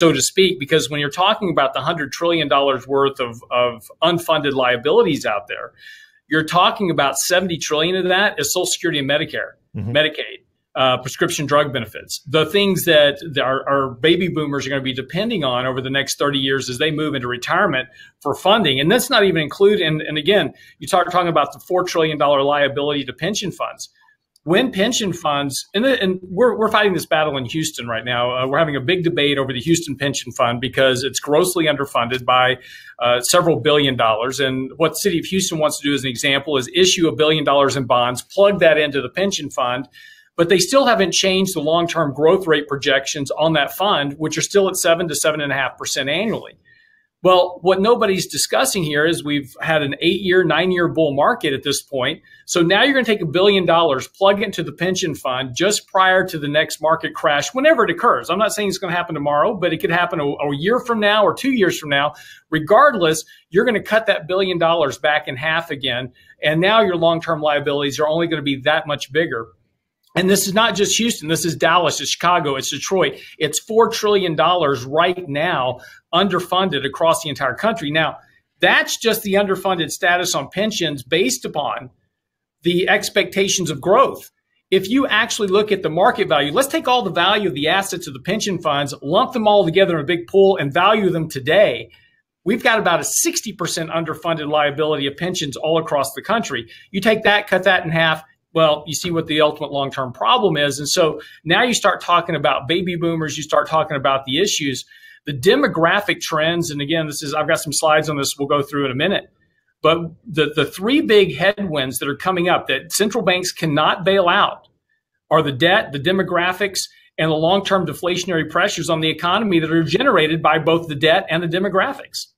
so to speak, because when you're talking about the $100 trillion worth of unfunded liabilities out there, you're talking about 70 trillion of that is Social Security and Medicare, Medicaid, prescription drug benefits, the things that our baby boomers are going to be depending on over the next 30 years as they move into retirement for funding. And that's not even included. And again, you talking about the $4 trillion liability to pension funds. When pension funds, and we're fighting this battle in Houston right now. We're having a big debate over the Houston Pension Fund because it's grossly underfunded by several billion dollars. And what the city of Houston wants to do, as an example, is issue $1 billion in bonds, plug that into the pension fund. But they still haven't changed the long-term growth rate projections on that fund, which are still at 7 to 7.5% annually. Well, what nobody's discussing here is we've had an 8-year, 9-year bull market at this point. So now you're going to take $1 billion, plug it into the pension fund just prior to the next market crash, whenever it occurs. I'm not saying it's going to happen tomorrow, but it could happen a year from now or 2 years from now. Regardless, you're going to cut that $1 billion back in half again. And now your long-term liabilities are only going to be that much bigger. And this is not just Houston. This is Dallas, it's Chicago, it's Detroit. It's $4 trillion right now underfunded across the entire country. Now, that's just the underfunded status on pensions based upon the expectations of growth. If you actually look at the market value, let's take all the value of the assets of the pension funds, lump them all together in a big pool and value them today. We've got about a 60% underfunded liability of pensions all across the country. You take that, cut that in half. Well, you see what the ultimate long-term problem is. And so now you start talking about baby boomers, you start talking about the issues, the demographic trends. And again, I've got some slides on this we'll go through in a minute. But the three big headwinds that are coming up that central banks cannot bail out are the debt, the demographics, and the long-term deflationary pressures on the economy that are generated by both the debt and the demographics.